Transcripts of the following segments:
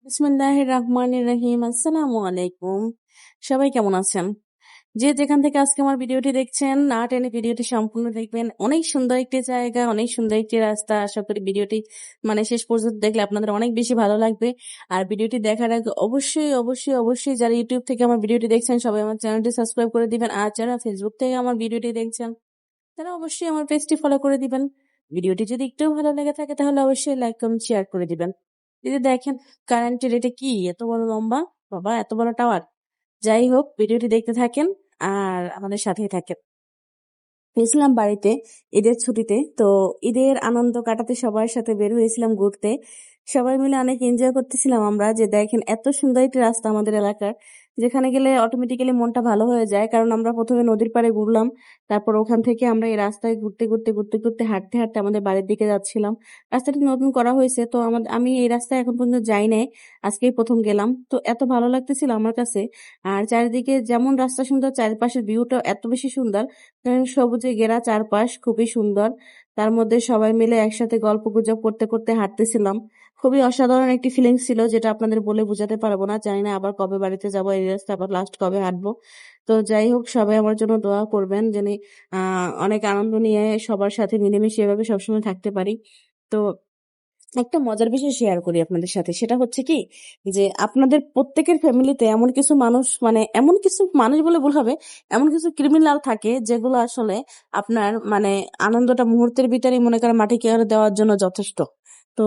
বিসমিল্লাহির রহমানির রহিম। আসসালামু আলাইকুম। সবাই কেমন আছেন? যে যেখান থেকে আজকে আমার ভিডিওটি দেখছেন, না টেনে ভিডিওটি সম্পূর্ণ দেখবেন। অনেক সুন্দর একটি জায়গা, অনেক সুন্দর একটি রাস্তা। আশা করি ভিডিওটি শেষ পর্যন্ত দেখলে আপনাদের অনেক বেশি ভালো লাগবে। আর ভিডিওটি দেখার আগে অবশ্যই যারা ইউটিউব থেকে আমার ভিডিওটি দেখছেন সবাই আমার চ্যানেলটি সাবস্ক্রাইব করে দিবেন। আর যারা ফেসবুক থেকে আমার ভিডিওটি দেখছেন তারা অবশ্যই আমার পেজটি ফলো করে দিবেন। ভিডিওটি যদি একটু ভালো লেগে থাকে তাহলে অবশ্যই লাইক কমেন্ট শেয়ার করে দিবেন। যদি দেখেন কারেন্টের এটা কি এত বড় লম্বা, বাবা এত বড় টাওয়ার। যাই হোক ভিডিওটি দেখতে থাকেন আর আমাদের সাথেই থাকেন। গেছিলাম বাড়িতে ঈদের ছুটিতে। তো ঈদের আনন্দ কাটাতে সবার সাথে বের হয়েছিলাম ঘুরতে। সবাই মিলে অনেক এনজয় করতেছিলাম আমরা। যে দেখেন এত সুন্দর একটি রাস্তা আমাদের এলাকার, যেখানে গেলে অটোমেটিক্যালি মনটা ভালো হয়ে যায়। কারণ আমরা প্রথমে নদীর পাড়ে ঘুরলাম, তারপর ওখান থেকে আমরা এই রাস্তায় ঘুরতে হাঁটতে হাঁটতে আমাদের বাড়ির দিকে যাচ্ছিলাম। রাস্তাটি নতুন করা হয়েছে, তো আমি এই রাস্তায় এখন পর্যন্ত যাই নাই, আজকেই প্রথম গেলাম। তো এত ভালো লাগতেছিল আমার কাছে। আর চারিদিকে যেমন রাস্তা সুন্দর, চারিপাশের ভিউটা এত বেশি সুন্দর। সবুজে ঘেরা চারপাশ খুবই সুন্দর। তার মধ্যে সবাই মিলে একসাথে গল্প গুজব করতে করতে হাঁটতেছিলাম। খুবই অসাধারণ একটি ফিলিংস ছিল, যেটা আপনাদের বলে বোঝাতে পারবো না। জানি না আবার কবে বাড়িতে যাবো, এই রাস্তা আবার লাস্ট কবে হাঁটবো। তো যাই হোক, সবাই আমার জন্য দোয়া করবেন যেন অনেক আনন্দ নিয়ে সবার সাথে মিলেমিশে এভাবে সবসময় থাকতে পারি। তো একটা মজার বিষয় শেয়ার করি আপনাদের সাথে, সেটা হচ্ছে কি, যে আপনাদের প্রত্যেকের ফ্যামিলিতে এমন কিছু মানুষ, এমন কিছু মানুষ বলে ভুল হবে, এমন কিছু ক্রিমিনাল থাকে যেগুলো আসলে আপনার আনন্দটা মুহূর্তের ভিতরেই মনে করেন মাটি কেড়ে দেওয়ার জন্য যথেষ্ট। তো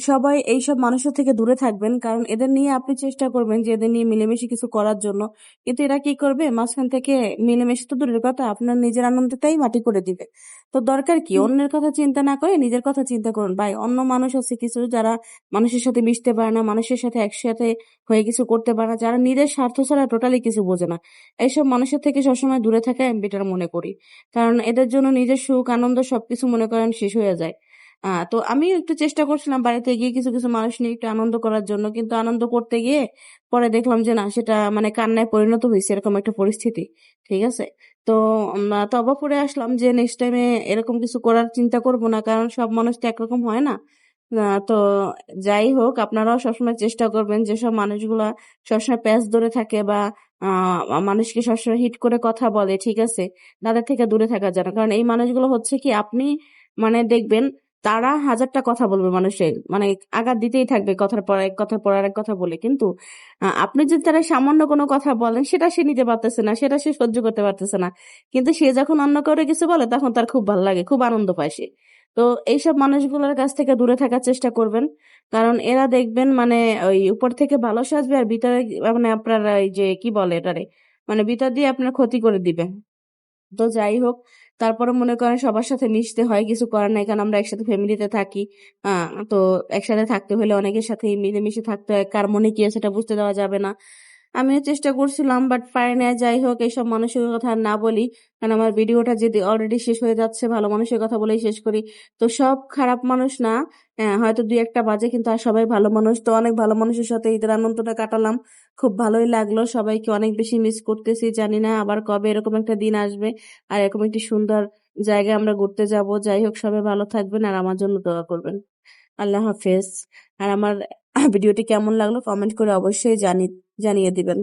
সবাই এইসব মানুষের থেকে দূরে থাকবেন, কারণ এদের নিয়ে আপনি চেষ্টা করবেন যে এদের নিয়ে মিলেমিশে কিছু করার জন্য, কিন্তু এরা কি করবে মাঝখান থেকে মিলেমিশে তো দূরের কথা, আপনার নিজের আনন্দটাই মাটি করে দিবে। তো দরকার কি অন্যের কথা চিন্তা না করে নিজের কথা চিন্তা করুন ভাই। অন্য মানুষ আছে কিছু যারা মানুষের সাথে মিশতে পারে না, মানুষের সাথে একসাথে হয়ে কিছু করতে পারে না, যারা নিজের স্বার্থ ছাড়া টোটালি কিছু বোঝে না। এইসব মানুষের থেকে সবসময় দূরে থাকা আমি বেটার মনে করি, কারণ এদের জন্য নিজের সুখ আনন্দ সবকিছু মনে করেন শেষ হয়ে যায়। তো আমি একটু চেষ্টা করছিলাম বাড়িতে গিয়ে কিছু কিছু মানুষ নিয়ে একটু আনন্দ করার জন্য, কিন্তু আনন্দ করতে গিয়ে পরে দেখলাম যে না, সেটা কান্নায় পরিণত হয়েছে, এরকম একটা পরিস্থিতি। ঠিক আছে। তো তবা করে আসলাম যে নেক্সট টাইমে এরকম কিছু করার চিন্তা করব না, কারণ সব মানুষ তো একরকম হয় না। তো যাই হোক, আপনারাও সবসময় চেষ্টা করবেন যেসব মানুষগুলা সবসময় প্যাচ ধরে থাকে বা মানুষকে সবসময় হিট করে কথা বলে, ঠিক আছে, তাদের থেকে দূরে থাকা যায় না। কারণ এই মানুষগুলো হচ্ছে কি, আপনি দেখবেন তারা হাজারটা কথা বলবে মানুষের, আঘাত দিতেই থাকবে কথার পর আরেক কথা বলে, কিন্তু আপনি যদি তারা সামান্য কোনো কথা বলেন সেটা সে নিতে পারতেছে না, সেটা সে সহ্য করতে পারতেছে না, কিন্তু সে যখন অন্য কাউকে কিছু বলে তখন তার খুব ভালো লাগে, খুব আনন্দ পায় সে। তো এইসব মানুষগুলোর কাছ থেকে দূরে থাকার চেষ্টা করবেন, কারণ এরা দেখবেন ওই উপর থেকে ভালো সাজবে আর ভিতরে আপনার এই যে কি বলে এটারে, ভিতর দিয়ে আপনার ক্ষতি করে দিবে। তো যাই হোক, তারপরে মনে করেন সবার সাথে মিশতে হয়, কিছু করার নাই, কারণ আমরা একসাথে ফ্যামিলিতে থাকি। তো একসাথে থাকতে হলে অনেকের সাথে মিলেমিশে থাকতে হয়, কার মনে কি আছে সেটা বুঝতে দেওয়া যাবে না। আমিও চেষ্টা করছিলাম বাট পারি না। যাই হোক, এইসব মানুষের কথা আর না বলি, কারণ আমার ভিডিওটা যদি অলরেডি শেষ হয়ে যাচ্ছে, ভালো মানুষের কথা বলেই শেষ করি। তো সব খারাপ মানুষ না, হয়তো দুই একটা বাজে, কিন্তু আর সবাই ভালো মানুষ। তো অনেক ভালো মানুষের সাথে ঈদের আনন্দটা কাটালাম, খুব ভালোই লাগলো। সবাইকে অনেক বেশি মিস করতেছি, জানি না আবার কবে এরকম একটা দিন আসবে আর এরকম একটি সুন্দর জায়গায় আমরা ঘুরতে যাব। যাই হোক, সবাই ভালো থাকবেন আর আমার জন্য দোয়া করবেন। আল্লাহ হাফেজ। আর আমার ভিডিওটি কেমন লাগলো কমেন্ট করে অবশ্যই জানিয়ে দিবেন।